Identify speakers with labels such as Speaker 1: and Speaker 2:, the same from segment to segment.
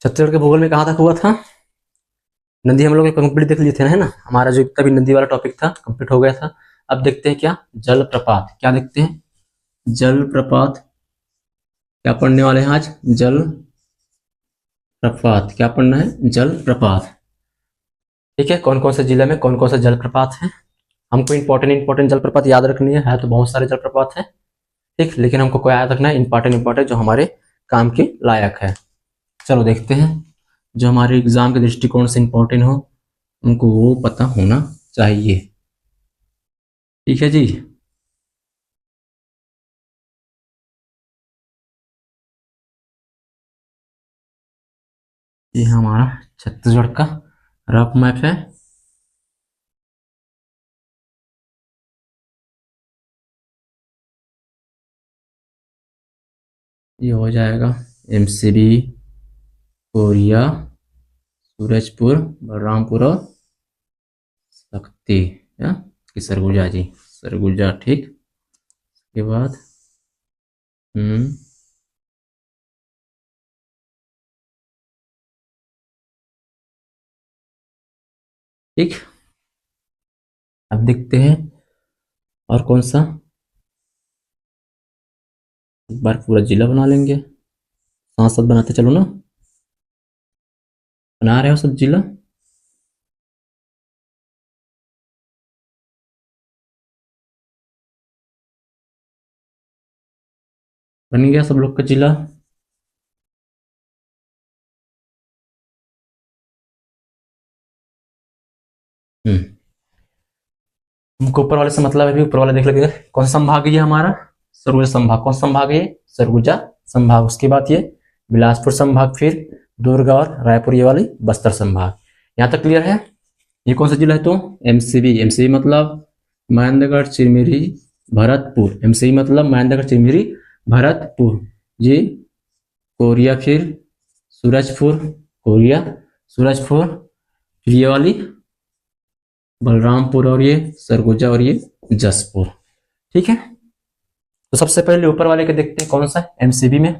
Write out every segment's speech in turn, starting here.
Speaker 1: छत्तीसगढ़ के भूगोल में कहाँ तक हुआ था? नदी हम लोग कंप्लीट देख लिए थे ना, है ना। हमारा जो तभी नदी वाला टॉपिक था कंप्लीट हो गया था। अब देखते हैं क्या, जलप्रपात। क्या देखते हैं? जलप्रपात। क्या पढ़ने वाले हैं आज? जल प्रपात। क्या पढ़ना है? जलप्रपात। ठीक है, कौन कौन से जिले में कौन कौन से जलप्रपात है। हमको इंपॉर्टेंट जलप्रपात याद रखनी है तो बहुत सारे जलप्रपात है, ठीक। लेकिन हमको कोई याद रखना है इंपॉर्टेंट जो हमारे काम के लायक है। चलो देखते हैं, जो हमारे एग्जाम के दृष्टिकोण से इंपॉर्टेंट हो उनको वो पता होना चाहिए। ठीक है जी। ये हमारा छत्तीसगढ़ का रफ मैप है। ये हो जाएगा एमसीबी, कोरिया, सूरजपुर, बलरामपुर और शक्ति या कि सरगुजा जी, सरगुजा, ठीक। उसके बाद ठीक। अब देखते हैं और कौन सा, एक बार पूरा जिला बना लेंगे, साथ साथ बनाते चलो ना। बना रहे हो सब जिला? बन गया सब लोग का जिला? हमको ऊपर वाले से मतलब है, भी ऊपर वाले देख लेंगे। कौन सा संभाग है ये हमारा? सरगुजा संभाग। कौन सा संभाग है ये? सरगुजा संभाग। उसके बाद ये बिलासपुर संभाग, फिर दुर्ग और रायपुर, ये वाली बस्तर संभाग। यहाँ तक क्लियर है? ये कौन सा जिला है? तो एमसीबी। एमसीबी मतलब महेंद्रगढ़, चिरमिरी, भरतपुर। एमसीबी मतलब महेंद्रगढ़, चिरमिरी, भरतपुर। ये कोरिया, फिर सूरजपुर, कोरिया, सूरजपुर, फिर ये वाली बलरामपुर, और ये सरगुजा, और ये जसपुर। ठीक है, तो सबसे पहले ऊपर वाले के देखते हैं कौन सा एमसीबी में।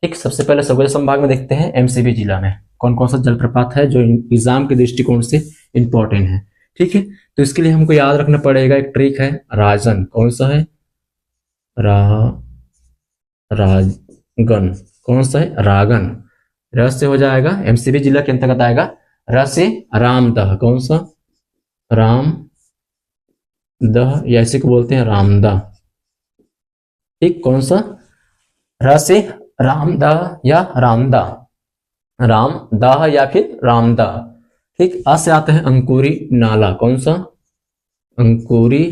Speaker 1: ठीक, सबसे पहले सरगुजा संभाग में देखते हैं एमसीबी जिला में कौन कौन सा जलप्रपात है जो एग्जाम के दृष्टिकोण से इंपॉर्टेंट है। ठीक है, तो इसके लिए हमको याद रखना पड़ेगा, एक ट्रिक है, राजन। कौन सा है? राजगन। कौन सा है? रागन। र से हो जाएगा, एमसीबी जिला के अंतर्गत आएगा। र से रामदह। कौन सा? राम दह, या इसी को बोलते हैं रामदह। ठीक, कौन सा? र से रामदह या रामदा, रामदाह या फिर रामदा। ठीक, अ से आता है अंकुरी नाला। कौन सा? अंकुरी,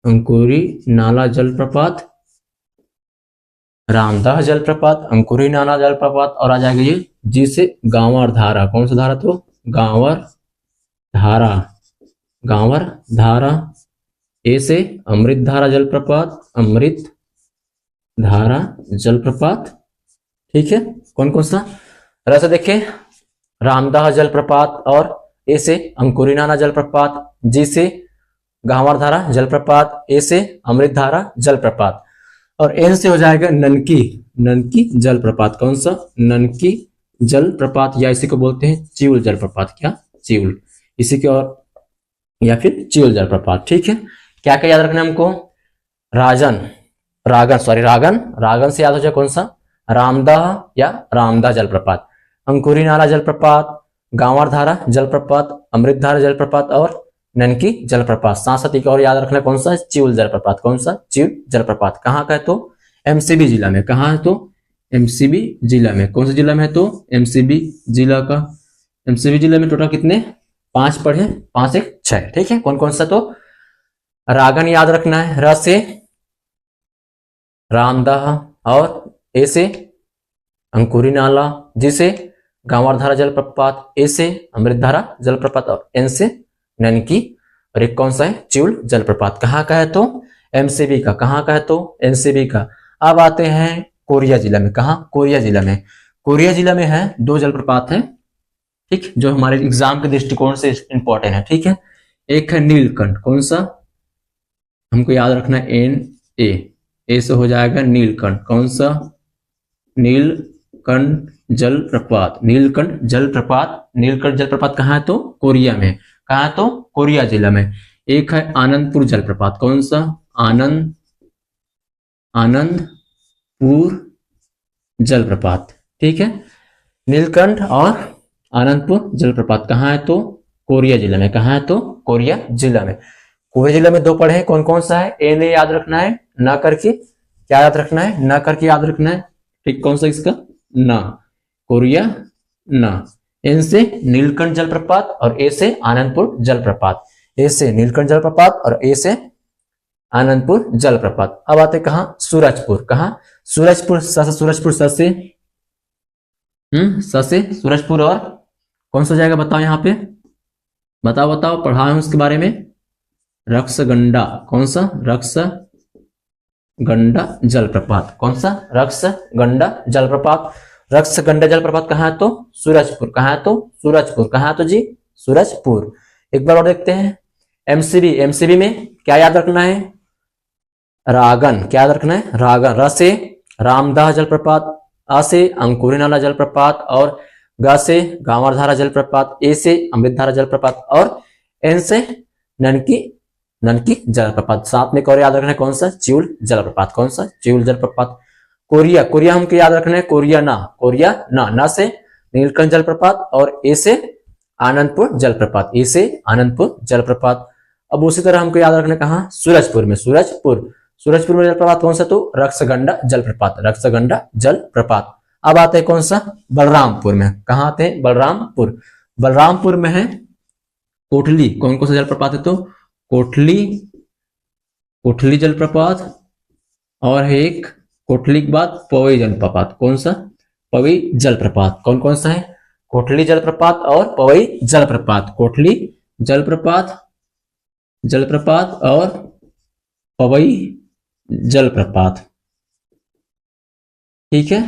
Speaker 1: अंकुरी नाला जलप्रपात, रामदाह जलप्रपात, अंकुरी नाला जलप्रपात। और आ जाएगा ये जी से गांवर धारा। कौन सा धारा? तो गांवर धारा, गांवर धारा। ए से अमृत धारा जलप्रपात, अमृत धारा जलप्रपात। ठीक है, कौन कौन सा? र से देखें रामदाह जलप्रपात, और ए से अंकुरी नाला जलप्रपात, जी से गांवर धारा जलप्रपात, ए से अमृत धारा जलप्रपात, और एन से हो जाएगा ननकी, ननकी जलप्रपात। कौन सा? ननकी जलप्रपात, या इसी को बोलते हैं चिउल जलप्रपात। क्या? चिउल, इसी के, और या फिर चिउल जलप्रपात। ठीक है, क्या क्या याद रखना है हमको? राजन, रागन, सॉरी रागन, रागन से याद हो जाए कौन सा? रामदाह या रामदाह जलप्रपात, अंकुरी नाला जलप्रपात, गांवर धारा जलप्रपात, अमृत धारा जलप्रपात, और ननकी जलप्रपात। साथ साथ एक और याद रखना कौन सा? चिउल जलप्रपात। कौन सा? चिउल जलप्रपात। कहाँ का है? तो एमसीबी जिला में। कहाँ है? तो एमसीबी जिला में। कौन से जिला में है? तो एमसीबी जिला का। एमसीबी जिला में टोटल कितने? 5 पढ़े, 5 1 6। ठीक है, कौन कौन सा? तो रागन याद रखना है, र से रामदाह, और ए से अंकुरी नाला, जी से गांवर धारा जलप्रपात, ए से अमृत धारा जलप्रपात, और एन से ननकी, और एक कौन सा है? चिउल जलप्रपात। कहाँ का है? तो एमसीबी का। कहाँ का है? तो एमसीबी का। अब आते हैं कोरिया जिला में। कहाँ? कोरिया जिला में। कोरिया जिला में है 2 जलप्रपात है, ठीक, जो हमारे एग्जाम के दृष्टिकोण से इंपॉर्टेंट है। ठीक है, एक है नीलकंठ। कौन सा? हमको याद रखना है एन ए, ए से हो जाएगा नीलकंठ। कौन सा? नीलकंठ जलप्रपात, नीलकंठ जलप्रपात, नीलकंठ जलप्रपात कहाँ है तो कोरिया में, कहाँ है तो कोरिया जिला में। एक है आनंदपुर जलप्रपात, कौन सा, आनंदपुर जलप्रपात, ठीक है। नीलकंठ और आनंदपुर जलप्रपात कहाँ है तो कोरिया जिला में, कहाँ है तो कोरिया जिला में। कोरिया जिला में दो पढ़े हैं, कौन कौन सा है, ए ने याद रखना है, ना करके क्या याद रखना है, ना करके याद रखना है, ठीक। कौन सा इसका, ना, कोरिया ना। एन से नीलकंठ जलप्रपात और ए से आनंदपुर जलप्रपात, ए से नीलकंठ जलप्रपात और ए से आनंदपुर जलप्रपात। अब आते कहा, सूरजपुर, कहा सूरजपुर, सूरजपुर से सूरजपुर, और कौन सा जाएगा बताओ यहाँ पे, बताओ बताओ, पढ़ा है उसके बारे में, रक्सगंडा, कौन सा, रक्सगंडा जलप्रपात, कौन सा, रक्सगंडा जलप्रपात। रक्सगंडा जलप्रपात कहाँ है तो सूरजपुर, कहाँ है तो सूरजपुर, कहाँ है तो जी सूरजपुर। एक बार और देखते हैं, एमसीबी, एमसीबी में क्या याद रखना है, रागन, क्या याद रखना है, रागन। र से रामदाह जलप्रपात, आ से अंकुरी नाला जलप्रपात, और ग से गांवरधारा जलप्रपात, ए से अमृतधारा जलप्रपात, और एन से ननकी जलप्रपात। साथ में और याद रखना है कौन सा, चिउल जलप्रपात, कौन सा, चिउल जलप्रपात। कोरिया, कोरिया हमको याद रखना है, कोरिया ना, ना से नीलकंठ जलप्रपात, और ए से आनंदपुर जलप्रपात, ए से आनंदपुर जलप्रपात। अब उसी तरह हमको याद रखना है कहा, सूरजपुर में, सूरजपुर में जलप्रपात कौन सा तो रक्सगंडा जलप्रपात, रक्सगंडा जलप्रपात। अब आते हैं कौन सा, बलरामपुर में, कहा आते हैं, बलरामपुर। बलरामपुर में है कोठली, कौन कौन सा जलप्रपात है तो कोठली जलप्रपात, और है एक कोठली के बाद पवई जलप्रपात, कौन सा, पवई जलप्रपात। कौन कौन सा है, कोठली जलप्रपात और पवई जलप्रपात, कोठली जलप्रपात और पवई जलप्रपात, ठीक है।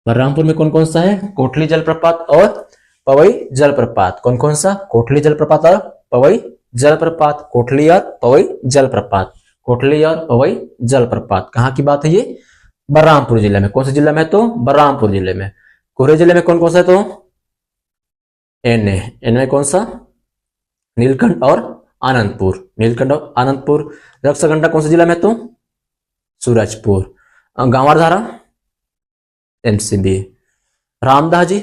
Speaker 1: बलरामपुर में कौन कौन सा है, कोठली जलप्रपात और पवई जलप्रपात। कौन कौन सा, कोठली जलप्रपात और पवई जलप्रपात, कोठली और पवई जलप्रपात, कोठली और पवई जलप्रपात। कहाँ की बात है ये, बलरामपुर जिले में। कौन से जिले में तो बलरामपुर जिले में। कोरिया जिले में कौन कौन सा है तो एन में कौन सा, नीलकंठ और आनंदपुर, नीलकंठ और आनंदपुर। रक्सगंडा कौन सा जिला में तो सूरजपुर। गांवरधारा एमसीबी। रामदास जी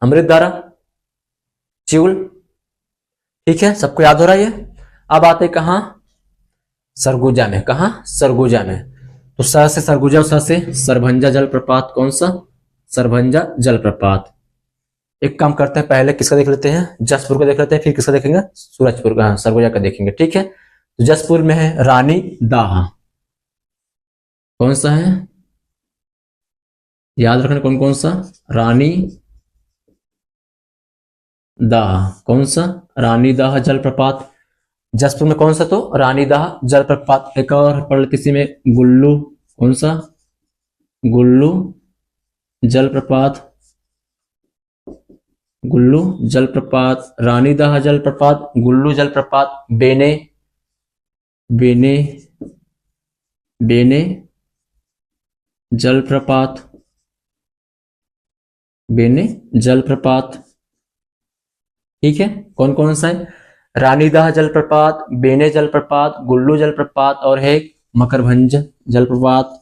Speaker 1: अमृतधारा चिउल, ठीक है, सबको याद हो रहा है ये। अब आते कहां, सरगुजा में, कहा सरगुजा में। तो सर से सरगुजा और सर से सरभंजा जलप्रपात, कौन सा, सरभंजा जलप्रपात। एक काम करते हैं, पहले किसका देख लेते हैं, जसपुर का देख लेते हैं, फिर किसका देखेंगे, सूरजपुर का, सरगुजा का देखेंगे, ठीक है। तो जसपुर में है रानी दाह, कौन सा है, याद रखना कौन कौन सा, रानी दाह, कौन सा, रानी दाह जलप्रपात। जसपुर में कौन सा तो रानी दाह जलप्रपात। एक और पढ़ लेते इसी में, गुल्लू, कौन सा, गुल्लू जलप्रपात, गुल्लू जलप्रपात, रानी दाह जलप्रपात, गुल्लू जलप्रपात। बेने जलप्रपात, बेने जलप्रपात, ठीक है। कौन कौन सा है, रानीदाह जलप्रपात, बेने जलप्रपात, गुल्लू जलप्रपात, और है मकरभंज जलप्रपात,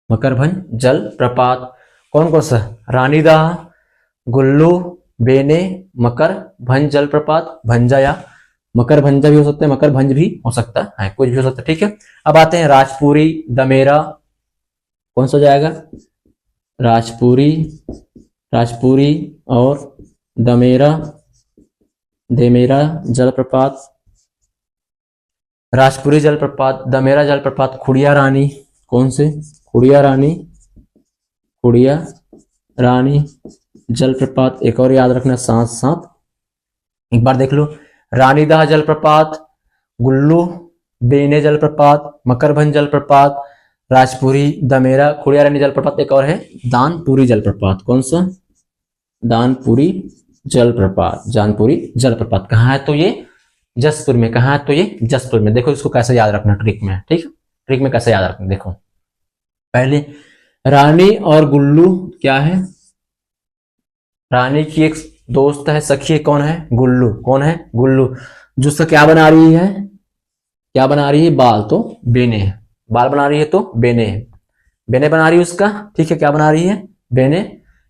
Speaker 1: मकरभंज जलप्रपात। कौन कौन सा, रानीदाह, गुल्लू, बेने, मकरभंज जलप्रपात। भंजा या मकरभंजा भी हो सकता है, मकरभंज भी हो सकता है, कुछ भी हो सकता है, ठीक है। अब आते हैं राजपुरी दमेरा, कौन सा जाएगा, राजपुरी और देमेरा जलप्रपात, राजपुरी जलप्रपात, दमेरा जलप्रपात। खुड़िया रानी, कौन से, खुड़िया रानी जलप्रपात। एक और याद रखना साथ साथ, एक बार देख लो, रानीदाह जलप्रपात, गुल्लू, बेने जलप्रपात, मकरभंज जलप्रपात, राजपुरी, दमेरा, खुड़िया रानी जलप्रपात। एक और है दानपुरी जलप्रपात, कौन सा, दानपुरी जलप्रपात, जानपुरी जलप्रपात। कहाँ है तो ये जसपुर में। कहाँ है तो ये जसपुर में। देखो इसको कैसे याद रखना ट्रिक में, ठीक है, ट्रिक में कैसे याद रखना देखो। पहले रानी और गुल्लू क्या है, रानी की एक दोस्त है, सखी कौन है, गुल्लू। कौन है, गुल्लू। जो उसका क्या बना रही है, क्या बना रही है, बाल, तो बेने। बाल बना रही है तो बेने, बेने बना रही है उसका, ठीक है। क्या बना रही है, बेने।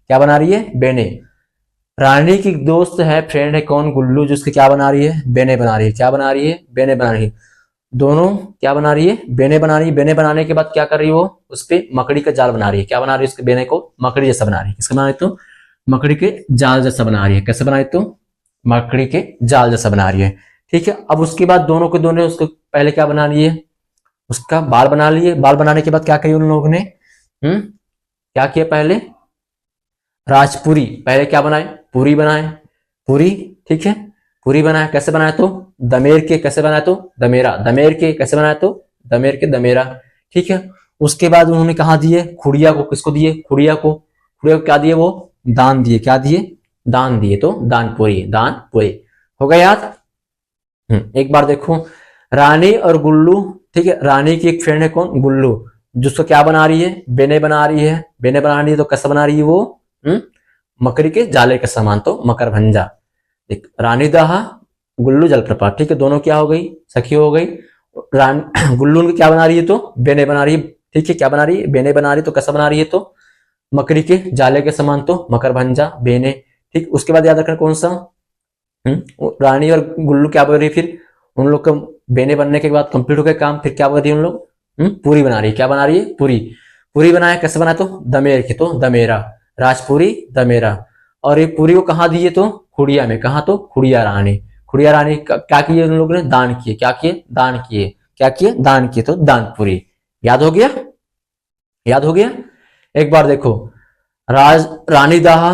Speaker 1: क्या बना रही है, बेने। रानी की दोस्त है, फ्रेंड है कौन, गुल्लू, जो उसके क्या बना रही है, बेने बना रही है। क्या बना रही है, बेने बना रही है। दोनों क्या बना रही है, बेने बना रही है। बेने बनाने के बाद क्या कर रही है वो, उस पर मकड़ी का जाल बना रही है। क्या बना रही है, उसके बेने को मकड़ी जैसा बना रही है। किसका बना रही है तो मकड़ी के जाल जैसा बना रही है। कैसे बना रही है तो मकड़ी के जाल जैसा बना रही है, ठीक है। अब उसके बाद दोनों के दोनों उसको पहले क्या बना लिए, उसका बाल बना लिए। बाल बनाने के बाद क्या किया उन लोगों ने, क्या किया पहले, राजपुरी। पहले क्या बनाए, पूरी बनाए, पूरी, ठीक है, पूरी बनाए। कैसे बनाया तो दमेर के। कैसे बनाया तो दमेरा, दमेर के। कैसे बनाया तो दमेर के, दमेरा, ठीक है। उसके बाद उन्होंने कहा दिए, खुड़िया को। किसको दिए, खुड़िया को। खुड़िया को क्या दिए, वो दान दिए। क्या दिए, दान दिए, तो दानपुरी, दानपुरी हो गया याद। एक बार देखो, रानी और गुल्लू, ठीक है। रानी की एक फ्रेंड है कौन, गुल्लू, जिसको क्या बना रही है, बेने बना रही है। बेने बना रही है तो कैसा बना रही है वो, मकड़ी के जाले के समान, तो मकरभंजा। रानी दहा, गुल्लू जलप्रपात, ठीक है। दोनों क्या हो गई, सखी हो गई। गुल्लू क्या बना रही है तो बेने बना रही है, ठीक है। क्या बना रही है, बेने बना रही है, तो कैसा बना रही है तो मकड़ी के जाले के समान, तो मकरभंजा, बेने, ठीक। उसके बाद याद रखना कौन सा, रानी और गुल्लू क्या बोल रही है, फिर उन लोग का बेने बनने के बाद कंप्लीट हो गया काम, फिर क्या बोल रही है उन लोग, पूरी बना रही है। क्या बना रही है, पूरी। पूरी बनाया, कैसे बनाया तो दमेर के, तो दमेरा, राजपुरी, दमेरा। और ये पूरी को कहाँ दिए तो खुड़िया में। कहाँ तो खुड़िया रानी। खुड़िया रानी क्या किए उन लोगों ने, दान किए। क्या किए, दान किए। क्या किए, दान किए, तो दानपुरी। याद हो गया, याद हो गया। एक बार देखो, रानी दाहा,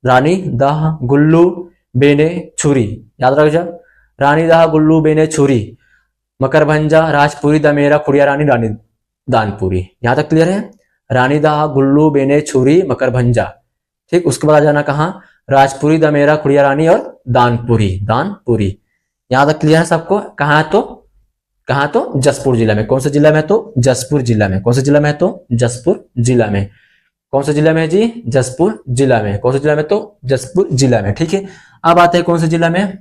Speaker 1: रानी दाहा, गुल्लू, बेने, छुरी। याद रख जा, रानी दाहा, गुल्लू, बेने, छुरी, मकरभंजा, राजपुरी, दमेरा, खुड़िया रानी, रानी दानपुरी। यहां तक क्लियर है। रानी दाहा, गुल्लू, बेने, छुरी, मकरभंजा, ठीक। उसके बाद आ जाना कहा, राजपुरी, दमेरा, खुड़िया रानी और दानपुरी, दानपुरी। यहां तक क्लियर है सबको। कहा तो, कहा तो जसपुर जिला में। कौन से जिला में, तो जसपुर जिला में। कौन से जिला में, तो जसपुर जिला में। कौन से जिला में जी, जसपुर जिला में। कौन से जिला में, तो जसपुर जिला में, ठीक है। अब आते हैं कौन से जिला में,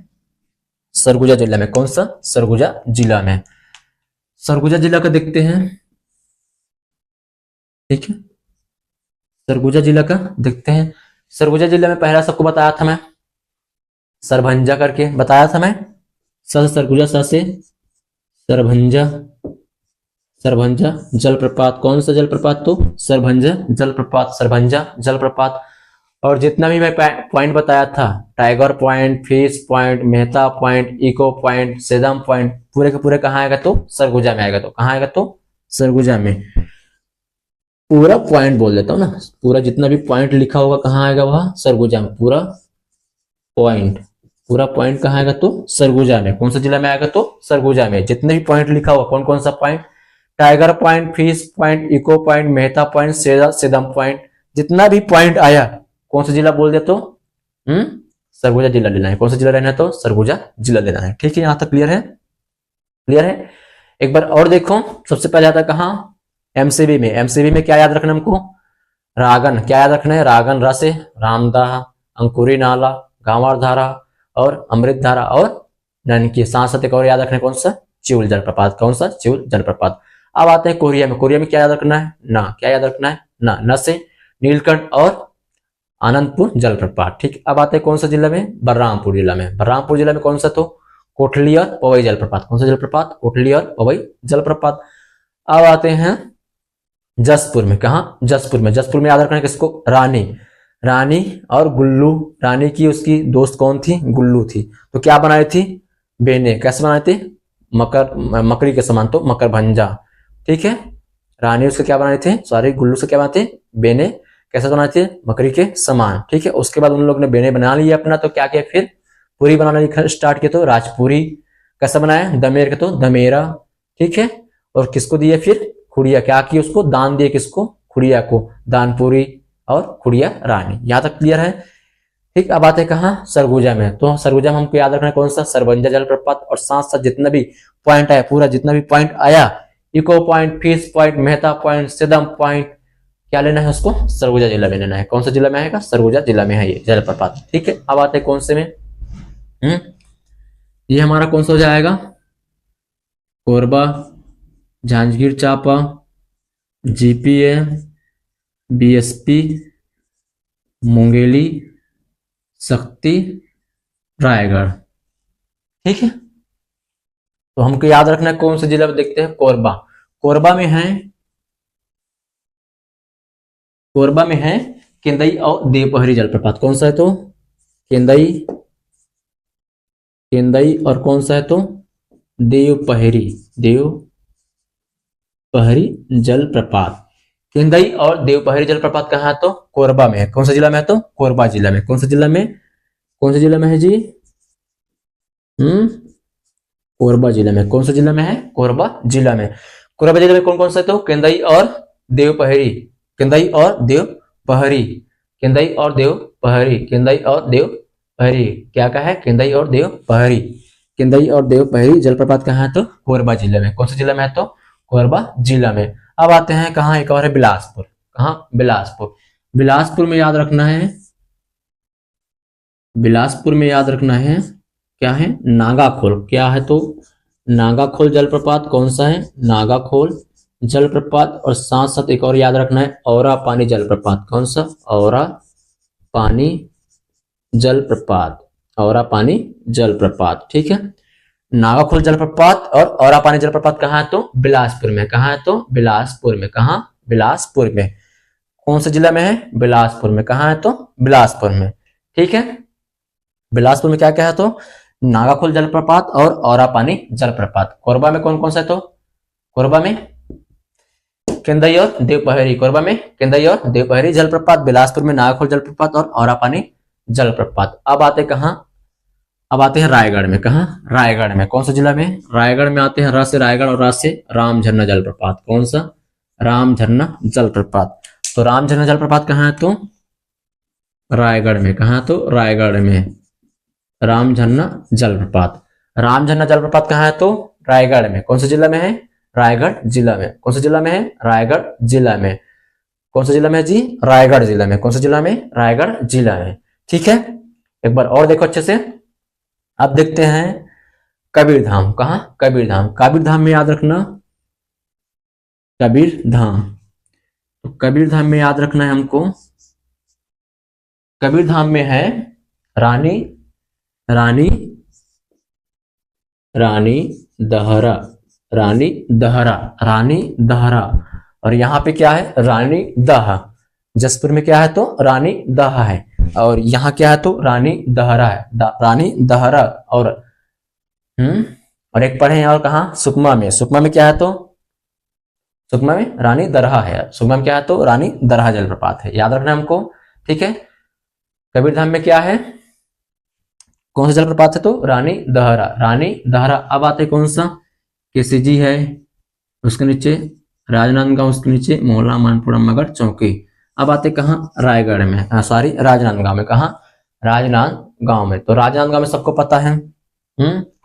Speaker 1: सरगुजा जिला में। कौन सा, सरगुजा जिला में। सरगुजा जिला का देखते हैं, ठीक है। सरगुजा जिला का देखते हैं। सरगुजा जिला में पहला सबको बताया था मैं, सरभंजा करके बताया था मैं। सरगुजा से सरभंजा, सरभंजा जलप्रपात। कौन सा जलप्रपात, तो सरभंजा जलप्रपात, सरभंजा जलप्रपात। और जितना भी मैं पॉइंट बताया था, tiger point, fish point, Mehta point, eco point, सेदम पॉइंट, पूरे के पूरे कहाँ आएगा तो सरगुजा में आएगा। तो कहाँ आएगा तो सरगुजा में। पूरा पॉइंट बोल देता हूँ ना, पूरा जितना भी पॉइंट लिखा होगा कहाँ आएगा, वह सरगुजा में। पूरा पॉइंट, पूरा पॉइंट कहाँ आएगा तो सरगुजा में। कौन सा जिला में आएगा तो सरगुजा में। जितने भी पॉइंट लिखा हुआ, कौन कौन सा point, tiger point, fish point, eco point, Mehta point, सेदम पॉइंट, जितना भी पॉइंट आया, कौन सा जिला बोल दे तो सरगुजा जिला लेना है। कौन सा जिला रहना है तो सरगुजा जिला लेना है, ठीक है। यहां तक क्लियर है, क्लियर है। एक बार और देखो, सबसे पहले आता है कहां, एमसीबी में। एमसीबी में क्या याद रखना हमको, रागन। क्या याद रखना है, रागन, रस, रामदाह, अंकुरी नाला, गांवर धारा और अमृत धारा और ननकी। साथ एक और याद रखना है, कौन सा, चिउल जलप्रपात। कौन सा, चिउल जलप्रपात। अब आते हैं कोरिया में। कोरिया में क्या याद रखना है, ना। क्या याद रखना है, ना। न से नीलकंठ और आनंदपुर जलप्रपात, ठीक। अब आते हैं कौन सा जिला में, बलरामपुर जिला में। बलरामपुर जिला में कौन सा, तो कोटली और पवई जलप्रपात। कौन सा जलप्रपात, कोटली और पवई जलप्रपात। अब आते हैं जसपुर में। कहा, जसपुर में। जसपुर में याद रखना है किसको, रानी। रानी और गुल्लू। रानी की उसकी दोस्त कौन थी, गुल्लू थी। तो क्या बनाई थी, बेने। कैसे बनाए थे, मकड़ी के समान, तो मकरभंजा, ठीक है। रानी उसके क्या बनाए थे, सॉरी, गुल्लू से क्या बनाए थे, बेने। कैसे बनाए थे, मकड़ी के समान, ठीक है। उसके बाद उन लोग ने बेने बना लिया अपना, तो क्या किया फिर पूरी बनाना स्टार्ट किया, तो राजपुरी। कैसा बनाया, दमेर के, तो दमेरा, ठीक है। और किसको दिया फिर, खुड़िया। क्या किया, उसको दान दिया, किसको, खुड़िया को, दानपुरी और खुड़िया रानी। यहां तक क्लियर है। ठीक, अब आते हैं कहाँ, सरगुजा में। तो सरगुजा में हमको याद रखना है कौन सा, सरबंजा जलप्रपात, और साथ साथ जितना भी पॉइंट आया, पूरा जितना भी पॉइंट आया, eco point, fish point, Mehta point, सिदम पॉइंट, क्या लेना है उसको, सरगुजा जिला में लेना है। कौन सा जिला में आएगा, सरगुजा जिला में है ये जलप्रपात। ठीक है, अब आते हैं कौन से में, ये हमारा कौन सा हो जाएगा, कोरबा, जांजगीर चांपा, जीपीए, बीएसपी, मुंगेली, शक्ति, रायगढ़। ठीक है, तो हमको याद रखना है कौन से जिला में, देखते हैं कोरबा। कोरबा में है, कोरबा में है केंदई और देवपहरी जलप्रपात। कौन सा है तो, केंदई, केंदई, और कौन सा है तो, देवपहरी, देवपहरी जलप्रपात। केंदई और देवपहरी जलप्रपात कहाँ है तो, कोरबा में है। कौन सा जिला में है तो, कोरबा जिला में। कौन सा जिला में, कौन सा जिला में है जी, कोरबा जिला में। कौन सा जिला में है, कोरबा जिला में। कोरबा जिला में कौन कौन सा है तो, केंदई और देवपहरी, केंदई और देवपहरी, केंदई और देवपहरी, केंदई और देवपहरी, क्या कहा है, केंदई और देवपहरी, केंदई और देवपहरी जलप्रपात कहाँ है तो, कोरबा जिले में। कौन सा जिला में है तो, कोरबा जिला में। अब आते हैं कहाँ, एक और है बिलासपुर। कहाँ, बिलासपुर। बिलासपुर में याद रखना है, बिलासपुर में याद रखना है क्या है, नागाखोल। क्या है तो, नागाखोल जलप्रपात। कौन सा है, नागाखोल जलप्रपात। और साथ साथ एक और याद रखना है, औरा पानी जलप्रपात। कौन सा, औरा पानी जलप्रपात, औरा पानी जलप्रपात। ठीक है, नागाखोल जलप्रपात और औरा पानी जलप्रपात कहाँ है तो, बिलासपुर में। कहाँ है तो, बिलासपुर में। कहाँ, बिलासपुर में। कौन से जिला में है, बिलासपुर में। कहाँ है तो, बिलासपुर में। ठीक है, बिलासपुर में क्या क्या है तो, नागाखोल जलप्रपात और औरा पानी जलप्रपात। कोरबा में कौन कौन सा है तो, कोरबा में केंदई और देवपहरी, कोरबा में केंदई और देवपहरी जलप्रपात, बिलासपुर में नागाखोल जलप्रपात और औरा पानी जलप्रपात। अब आते कहाँ, अब आते हैं रायगढ़ में। कहाँ, रायगढ़ में। कौन सा जिला में, रायगढ़ में आते हैं र से रायगढ़ और रा से राम झरना जलप्रपात। कौन सा, राम झरना जलप्रपात। तो राम झरना जलप्रपात कहाँ है तो, रायगढ़ में। कहाँ तो, रायगढ़ में राम झरना जलप्रपात। राम झरना जलप्रपात कहाँ है तो, रायगढ़ में। कौन सा जिला में है, रायगढ़ जिला में। कौन सा जिला में है, रायगढ़ जिला में। कौन सा जिला में है जी, रायगढ़ जिला में। कौन सा जिला में, रायगढ़ जिला में। ठीक है, एक बार और देखो अच्छे से। अब देखते हैं कबीरधाम। कहाँ, कबीरधाम। कबीरधाम में याद रखना, कबीरधाम। तो कबीरधाम में याद रखना है हमको, कबीरधाम में है रानी, रानी, रानी दहरा, रानी दहरा, रानी दहरा। और यहाँ पे क्या है, रानी दहा। जसपुर में क्या है तो, रानी दहा है। और यहाँ क्या है तो, रानी दहरा है, रानी दहरा। और एक पढ़े और कहा, सुकमा में। सुकमा में क्या है तो, सुकमा में रानी दरहा है। सुकमा में क्या है तो, रानी दरहा जलप्रपात है। याद रखना हमको। ठीक है, कबीरधाम में क्या है, कौन सा जलप्रपात है तो, रानी दहरा, रानी दहरा। अब आते कौन सा, केसीजी है, उसके नीचे राजनांदगांव, उसके नीचे मोहला मानपुरा मगर चौकी। अब आते कहाँ, रायगढ़ में, सॉरी राजनांदगांव में। कहाँ, राजनांदगांव में। तो राजनांदगांव में सबको पता है,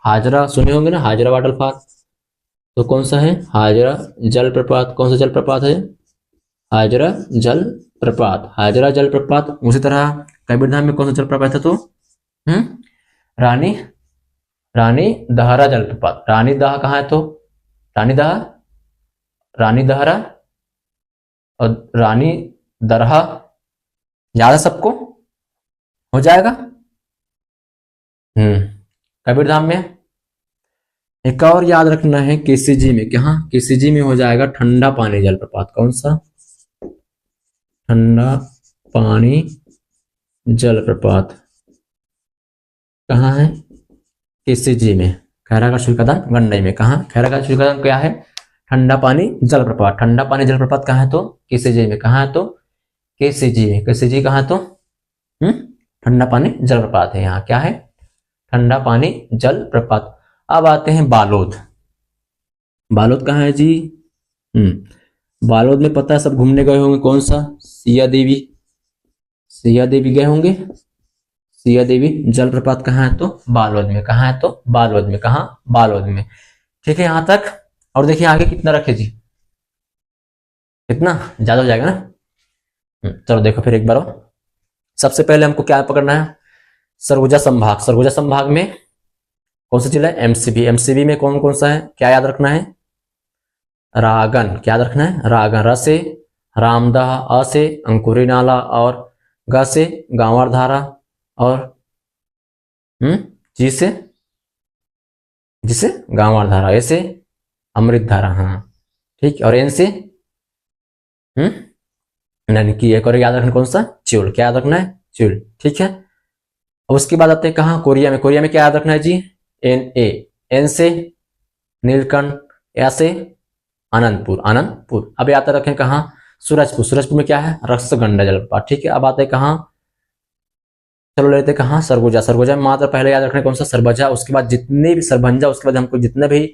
Speaker 1: हाजरा सुने होंगे ना, हाजरा वाटरफॉल। तो कौन सा है, हाजरा जलप्रपात। कौन सा जलप्रपात है, हाजरा जलप्रपात, हाजरा जलप्रपात। उसी तरह कबीरधाम में कौन सा जलप्रपात है तो, रानी, रानी दहरा जलप्रपात। रानी दहा कहाँ है तो, रानी दहा, रानी दहरा और रानी दरहा। याद है सबको, हो जाएगा। कबीरधाम में एक और याद रखना है, केसीजी में। कहाँ, केसीजी में हो जाएगा ठंडा पानी जलप्रपात। कौन सा, ठंडा पानी जलप्रपात। कहाँ है, केसीजी में, खैरा का शुल्कदान गंडई में। कहाँ, खैरा का शुल्कदान क्या है, ठंडा पानी जलप्रपात। ठंडा पानी जलप्रपात कहाँ है तो, केसीजी में। कहाँ है तो, केसीजी में। केसीजी कहाँ तो, ठंडा पानी जलप्रपात है। यहाँ क्या है, ठंडा पानी जलप्रपात। अब आते हैं बालोद। बालोद कहाँ है जी, बालोद में पता है सब घूमने गए होंगे। कौन सा, सिया देवी, सिया देवी गए होंगे। सिया देवी जलप्रपात कहाँ है? तो बालवद में। कहाँ है? तो बालवद में। कहाँ? बालवद में। ठीक है यहां तक। और देखिए आगे कितना रखे जी, कितना ज्यादा हो जाएगा ना। चलो देखो फिर एक बार और। सबसे पहले हमको क्या पकड़ना है? सरगुजा संभाग। सरगुजा संभाग में कौन सा जिला है? एमसीबी। एमसीबी में कौन कौन सा है? क्या याद रखना है? रागन। क्या याद रखना है? रागन। र से रामदह, अ से अंकुरी नाला, और ग से गांवर धारा, और जी से जिसे गांवर धारा, ए से अमृत धारा। हाँ ठीक। और एन से ननकी। एक और याद रखना कौन सा? च्यूल। क्या याद रखना है? च्यूल। ठीक है। अब उसके बाद आते हैं कहाँ? कोरिया में। कोरिया में क्या याद रखना है जी? N A. एन से नीलकंठ, या से आनंदपुर। आनंदपुर। अब याद रखें कहाँ? सूरजपुर। सूरजपुर में क्या है? रक्सगंडा जलप्रपात। ठीक है। अब आते हैं कहाँ? चलो लेते कहाँ? सरगुजा। सरगुजा में मात्र पहले याद रखना कौन सा? सरबजा। उसके बाद जितने भी सरभंजा, उसके बाद हमको जितने भी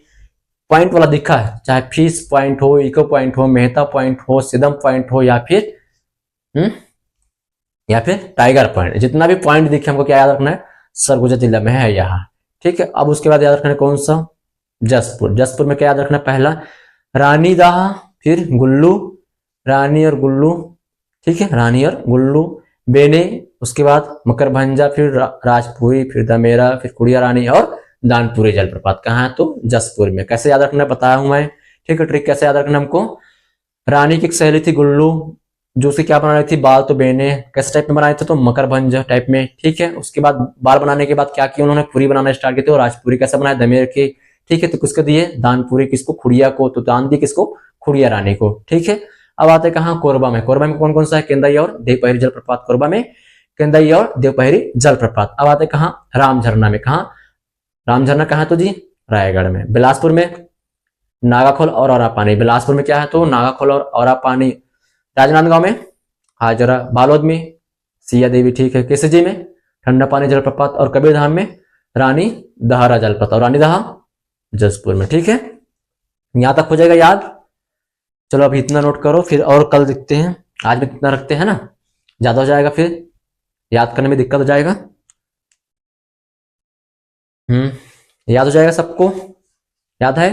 Speaker 1: पॉइंट वाला दिखा है, चाहे फिश पॉइंट हो, इको पॉइंट हो, मेहता पॉइंट हो, सिदम पॉइंट हो, या फिर टाइगर पॉइंट, जितना भी पॉइंट दिखे हमको क्या याद रखना है? सरगुजा जिला में है यहाँ। ठीक है। अब उसके बाद याद रखना है कौन सा? जसपुर। जसपुर में क्या याद रखना? पहला रानी दाह, फिर गुल्लू, रानी और गुल्लू। ठीक है। रानी और गुल्लू बेने, उसके बाद मकरभंजा, फिर राजपुरी, फिर दमेरा, फिर कुड़िया रानी और दानपुरी जलप्रपात। कहाँ है? तो जसपुर में। कैसे याद रखना बताया हूं मैं। ठीक है। ट्रिक कैसे याद रखना हमको? रानी की एक सहेली थी गुल्लू, जो उसकी क्या बना रही थी? बाल। तो बेने कैसे टाइप में बनाए थे? तो मकरभंज टाइप में। ठीक है। उसके बाद बाल बनाने के बाद क्या किया उन्होंने? पूरी बनाना स्टार्ट की थी। और राजपुरी कैसे बनाया? दमेर के। ठीक है। तो किसको दिए? दानपुरी। किसको? खुड़िया को। तो दान दी किसको? खुड़िया रानी को। ठीक है। अब आते कहाँ? कोरबा में। कोरबा में कौन कौन सा है? केंदई और देवपहरी जलप्रपात। कोरबा में केंदई और देवपहरी जलप्रपात। अब आते कहाँ? राम झरना में। कहाँ? राम झरना कहाँ तो जी? रायगढ़ में। बिलासपुर में नागाखोल और औरा पानी। बिलासपुर में क्या है? तो नागाखोल और औरा पानी। राजनांदगांव में हाजरा। बालोद में सिया देवी। ठीक है। केसजी में ठंडा पानी जलप्रपात। और कबीरधाम में रानी दहारा जलप्रपात। और रानी दहा जसपुर में। ठीक है। यहां तक हो जाएगा याद। चलो अभी इतना नोट करो, फिर और कल देखते हैं। आज में इतना रखते हैं ना, ज्यादा हो जाएगा, फिर याद करने में दिक्कत हो जाएगा। याद हो जाएगा सबको? याद है?